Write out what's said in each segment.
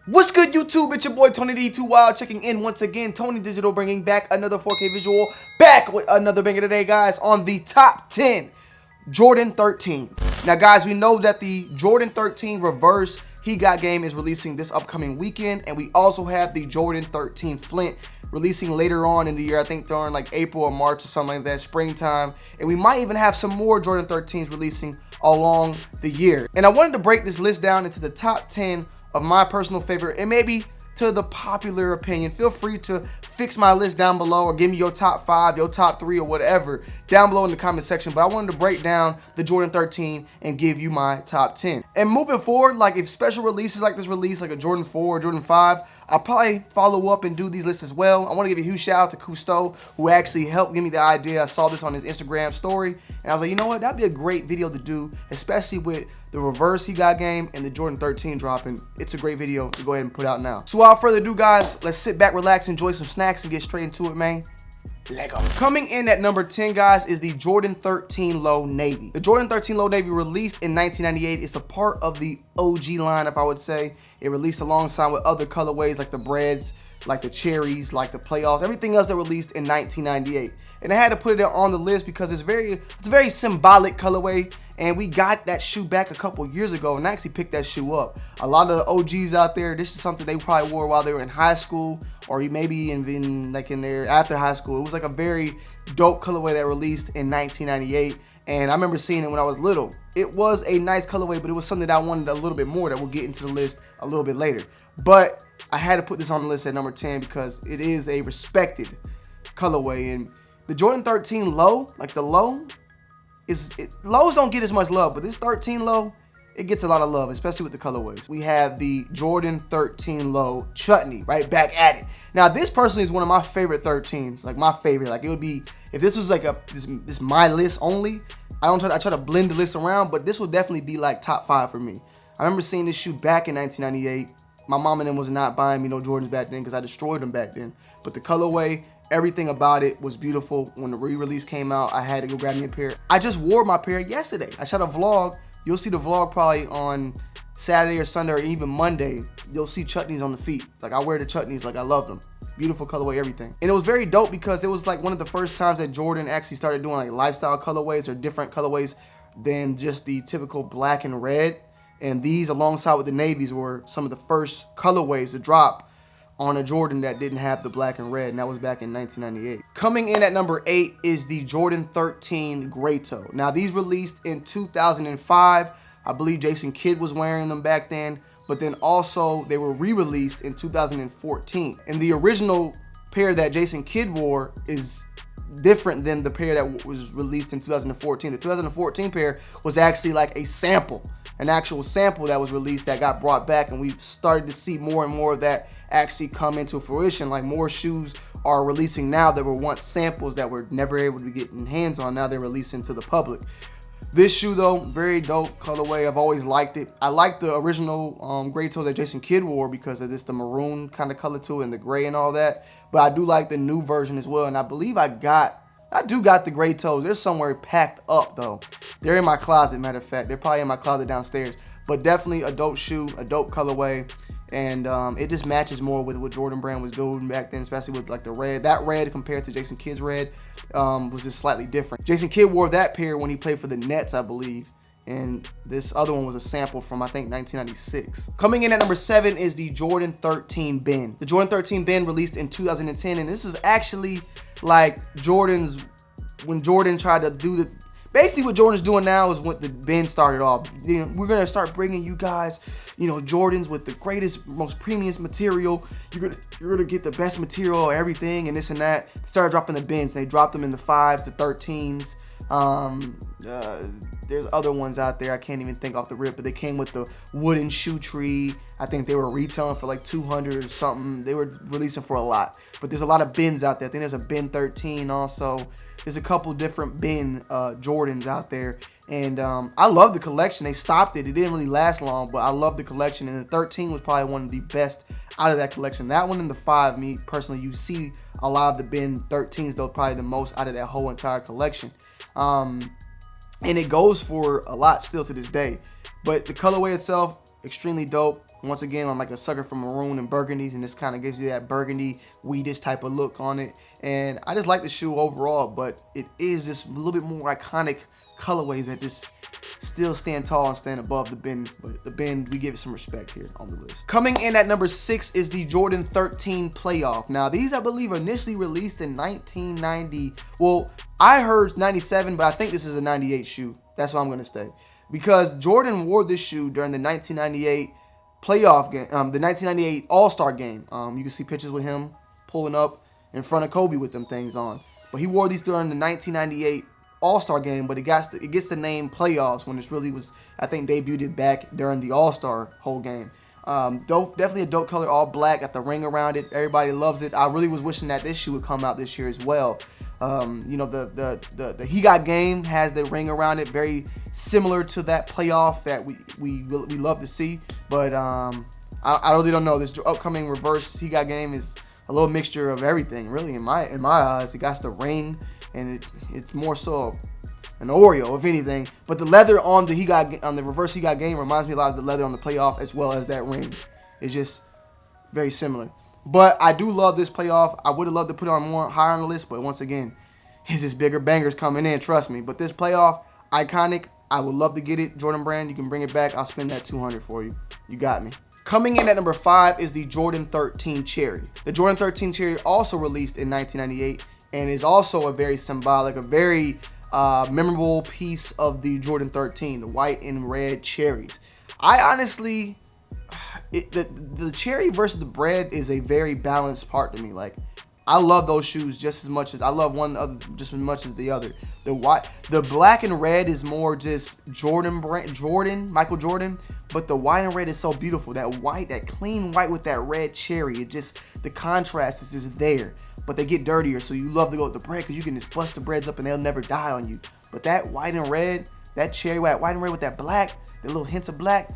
What's good, YouTube? It's your boy Tony D2 Wild checking in once again. Tony Digital bringing back another 4K visual, back with another banger today, guys, on the top 10 Jordan 13s. Now, guys, we know that the Jordan 13 reverse He Got game is releasing this upcoming weekend, and we also have the Jordan 13 Flint releasing later on in the year. I think during like April or March or something like that, springtime. And we might even have some more Jordan 13s releasing along the year. And I wanted to break this list down into the top 10 of my personal favorite and maybe to the popular opinion. Feel free to fix my list down below or give me your top 5, your top 3 or whatever down below in the comment section. But I wanted to break down the Jordan 13 and give you my top 10. And moving forward, like if special releases like this release, like a Jordan 4 or Jordan 5, I'll probably follow up and do these lists as well. I want to give a huge shout out to Cousteau, who actually helped give me the idea. I saw this on his Instagram story and I was like, you know what, that'd be a great video to do, especially with the reverse He Got game and the Jordan 13 dropping. It's a great video to go ahead and put out now. So without further ado, guys, let's sit back, relax, enjoy some snacks and get straight into it, man. Lego. Coming in at number 10, guys, is the Jordan 13 Low Navy. The Jordan 13 Low Navy released in 1998. It's a part of the OG lineup, I would say. It released alongside with other colorways like the Breads, like the Cherries, like the Playoffs, everything else that released in 1998. And I had to put it on the list because it's a very symbolic colorway, and we got that shoe back a couple years ago, and I actually picked that shoe up. A lot of the OGs out there, this is something they probably wore while they were in high school, or maybe in their after high school. It was like a very dope colorway that released in 1998, and I remember seeing it when I was little. It was a nice colorway, but it was something that I wanted a little bit more that we'll get into the list a little bit later. But I had to put this on the list at number 10 because it is a respected colorway. And the Jordan 13 Low, like the Low, lows don't get as much love, but this 13 Low, it gets a lot of love, especially with the colorways. We have the Jordan 13 Low Chutney right back at it. Now, this personally is one of my favorite 13s, like my favorite. Like it would be, if this was like this my list only, I try to blend the list around, but this would definitely be like top 5 for me. I remember seeing this shoe back in 1998. My mom and them was not buying me no Jordans back then because I destroyed them back then. But the colorway, everything about it was beautiful. When the re-release came out, I had to go grab me a pair. I just wore my pair yesterday. I shot a vlog. You'll see the vlog probably on Saturday or Sunday or even Monday. You'll see chutneys on the feet. Like I wear the chutneys, like I love them. Beautiful colorway, everything. And it was very dope because it was like one of the first times that Jordan actually started doing like lifestyle colorways or different colorways than just the typical black and red. And these, alongside with the navies, were some of the first colorways to drop on a Jordan that didn't have the black and red, and that was back in 1998. Coming in at number 8 is the Jordan 13 Gray Toe. Now, these released in 2005. I believe Jason Kidd was wearing them back then, but then also they were re-released in 2014. And the original pair that Jason Kidd wore is different than the pair that was released in 2014. The 2014 pair was actually like a sample, an actual sample that was released that got brought back, and we've started to see more and more of that actually come into fruition. Like more shoes are releasing now that were once samples that were never able to get in hands on. Now they're releasing to the public. This shoe though, very dope colorway. I've always liked it. I like the original gray toes that Jason Kidd wore because of this, the maroon kind of color to it and the gray and all that. But I do like the new version as well. And I believe I do got the gray toes. They're somewhere packed up though. They're in my closet, matter of fact. They're probably in my closet downstairs. But definitely a dope shoe, a dope colorway. And it just matches more with what Jordan Brand was doing back then, especially with like the red. That red compared to Jason Kidd's red was just slightly different. Jason Kidd wore that pair when he played for the Nets, I believe. And this other one was a sample from, I think, 1996. Coming in at number 7 is the Jordan 13 Ben. The Jordan 13 Ben released in 2010, and this was actually like when Jordan tried to do the, basically what Jordan's doing now is what the Ben started off. You know, we're gonna start bringing you guys, you know, Jordans with the greatest, most premium material. You're gonna get the best material, everything, and this and that. They started dropping the Bens. They dropped them in the 5s, the 13s. There's other ones out there I can't even think off the rip, but they came with the wooden shoe tree. I think they were retailing for like 200 or something. They were releasing for a lot, but there's a lot of Bens out there. I think there's a Ben 13 also. There's a couple different Ben Jordans out there, and I love the collection. They stopped it. It didn't really last long, but I love the collection, and the 13 was probably one of the best out of that collection. That one and the 5, me personally, you see a lot of the Ben 13s though, probably the most out of that whole entire collection. And it goes for a lot still to this day. But the colorway itself, extremely dope. Once again, I'm like a sucker for maroon and burgundies, and this kind of gives you that burgundy, weedish type of look on it. And I just like the shoe overall, but it is just a little bit more iconic colorways that just still stand tall and stand above the bin. But the bin, we give it some respect here on the list. Coming in at number 6 is the Jordan 13 Playoff. Now, these, I believe, are initially released in 1990. Well, I heard 97, but I think this is a 98 shoe. That's what I'm going to say. Because Jordan wore this shoe during the 1998 playoff game, the 1998 All-Star game. You can see pictures with him pulling up in front of Kobe with them things on. But he wore these during the 1998 All-Star game, but it gets the name playoffs when it really was, I think, debuted back during the All-Star whole game. Dope, definitely a dope color, all black, got the ring around it. Everybody loves it. I really was wishing that this shoe would come out this year as well. You know, the He Got Game has the ring around it, very similar to that playoff that we love to see. But I really don't know. This upcoming reverse He Got Game is a little mixture of everything, really. In my eyes, it got the ring, and it's more so an Oreo, if anything. But the leather on the reverse He Got Game reminds me a lot of the leather on the playoff, as well as that ring. It's just very similar. But I do love this playoff. I would have loved to put it on more higher on the list, but once again, it's just bigger bangers coming in, trust me. But this playoff, iconic. I would love to get it. Jordan brand, you can bring it back. I'll spend that $200 for you. You got me. Coming in at number 5 is the Jordan 13 Cherry. The Jordan 13 Cherry also released in 1998 and is also a very symbolic, a very memorable piece of the Jordan 13, the white and red cherries. I honestly, the cherry versus the bread is a very balanced part to me. Like, I love those shoes just as much as I love one other, just as much as the other. The black and red is more just Michael Jordan, but the white and red is so beautiful. That white, that clean white with that red cherry, it just, the contrast is just there. But they get dirtier, so you love to go with the bread because you can just bust the breads up and they'll never die on you. But that white and red, that cherry white and red with that black, the little hints of black,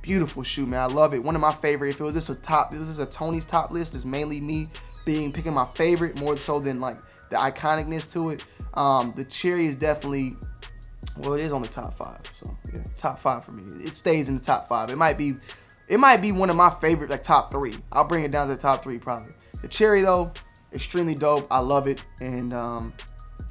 beautiful shoe, man. I love it. One of my favorite. If it was just a Tony's top list, it's mainly me picking my favorite more so than like the iconicness to it. The cherry is definitely, well, it is on the top 5. So yeah, top 5 for me. It stays in the top 5. It might be one of my favorite, like top 3. I'll bring it down to the top 3 probably. The cherry though, extremely dope. I love it, and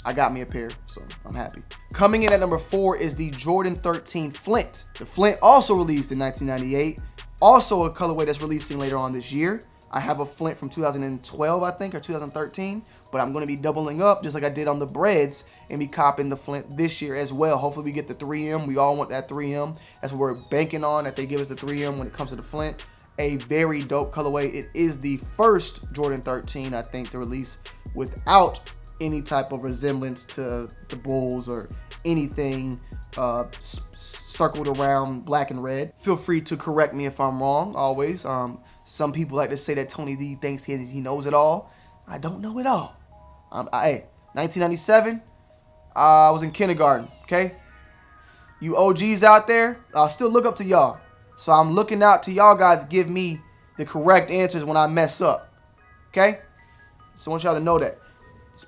I got me a pair, so I'm happy. Coming in at number 4 is the Jordan 13 Flint. The Flint also released in 1998. Also a colorway that's releasing later on this year. I have a Flint from 2012, I think, or 2013, but I'm going to be doubling up just like I did on the breads and be copping the Flint this year as well. Hopefully we get the 3M. We all want that 3M. That's what we're banking on, that they give us the 3M when it comes to the Flint. A very dope colorway. It is the first Jordan 13, I think, to release without any type of resemblance to the Bulls or anything circled around black and red. Feel free to correct me if I'm wrong, always. Some people like to say that Tony D thinks he knows it all. I don't know it all. 1997, I was in kindergarten, okay? You OGs out there, I'll still look up to y'all. So I'm looking out to y'all guys to give me the correct answers when I mess up, okay? So I want y'all to know that.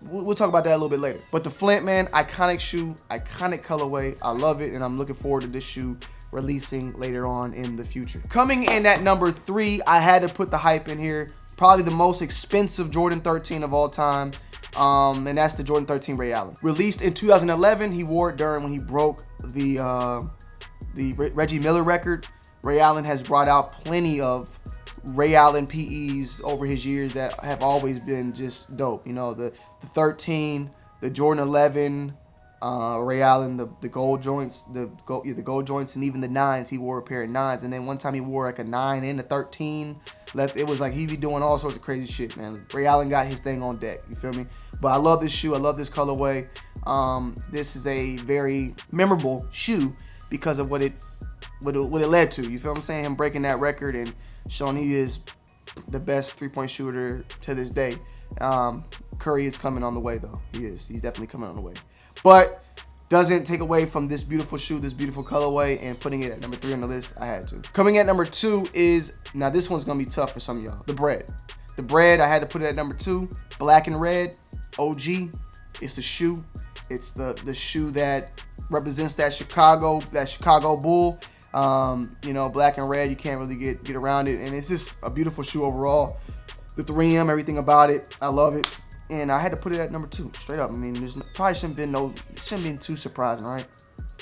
We'll talk about that a little bit later. But the Flint, man, iconic shoe, iconic colorway. I love it, and I'm looking forward to this shoe releasing later on in the future. Coming in at number 3, I had to put the hype in here. Probably the most expensive Jordan 13 of all time, and that's the Jordan 13 Ray Allen. Released in 2011, he wore it during when he broke the Reggie Miller record. Ray Allen has brought out plenty of Ray Allen PEs over his years that have always been just dope. You know, the 13, the Jordan 11, Ray Allen, the gold joints, the gold joints, and even the 9s. He wore a pair of 9s, and then one time he wore like a 9 and a 13. It was like he be doing all sorts of crazy shit, man. Ray Allen got his thing on deck. You feel me? But I love this shoe. I love this colorway. This is a very memorable shoe because of what it led to. You feel what I'm saying? Him breaking that record and showing he is the best 3-point shooter to this day. Curry is coming on the way though. He is. He's definitely coming on the way. But doesn't take away from this beautiful shoe, this beautiful colorway, and putting it at number 3 on the list, I had to. Coming at number 2 is, now this one's gonna be tough for some of y'all, the bread. The bread, I had to put it at number 2. Black and red, OG. It's the shoe. It's the shoe that represents that Chicago Bull. You know, black and red, you can't really get around it, and it's just a beautiful shoe overall. The 3M, everything about it, I love it, and I had to put it at number 2, straight up. I mean, there's probably shouldn't be too surprising, right?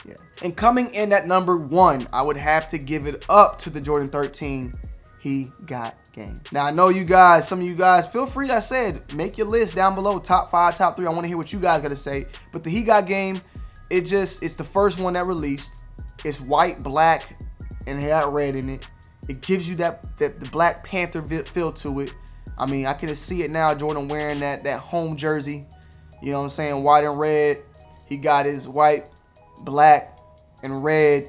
Yeah. And coming in at number 1, I would have to give it up to the Jordan 13. He got game. Now, I know you guys, some of you guys, feel free, I said, make your list down below, top 5, top 3. I want to hear what you guys got to say. But the He Got Game, it's the first one that released. It's white, black, and it had red in it. It gives you the Black Panther feel to it. I mean, I can just see it now, Jordan wearing that home jersey. You know what I'm saying? White and red. He got his white, black, and red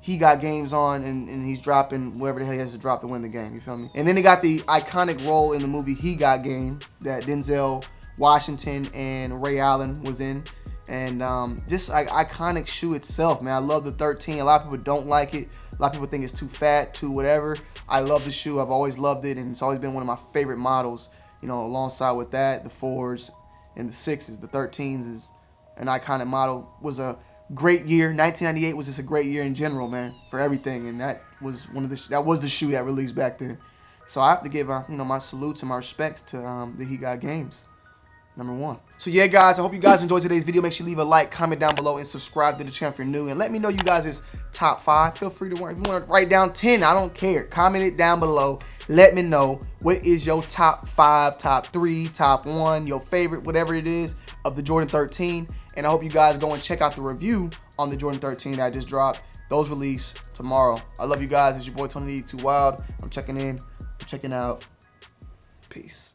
He Got Games on, and he's dropping whatever the hell he has to drop to win the game. You feel me? And then they got the iconic role in the movie He Got Game that Denzel Washington and Ray Allen was in. And just iconic shoe itself, man. I love the 13. A lot of people don't like it. A lot of people think it's too fat, too whatever. I love the shoe. I've always loved it, and it's always been one of my favorite models. You know, alongside with that, the 4s and the 6s. The 13s is an iconic model. Was a great year. 1998 was just a great year in general, man, for everything. And that was the shoe that released back then. So I have to give my salutes and my respects to the He Got Games. Number 1. So yeah, guys, I hope you guys enjoyed today's video. Make sure you leave a like, comment down below, and subscribe to the channel if you're new. And let me know you guys' top 5. Feel free to, if you want to write down 10, I don't care. Comment it down below. Let me know what is your top 5, top 3, top 1, your favorite, whatever it is, of the Jordan 13. And I hope you guys go and check out the review on the Jordan 13 that I just dropped. Those release tomorrow. I love you guys. It's your boy Tony D2 Wild. I'm checking in. I'm checking out. Peace.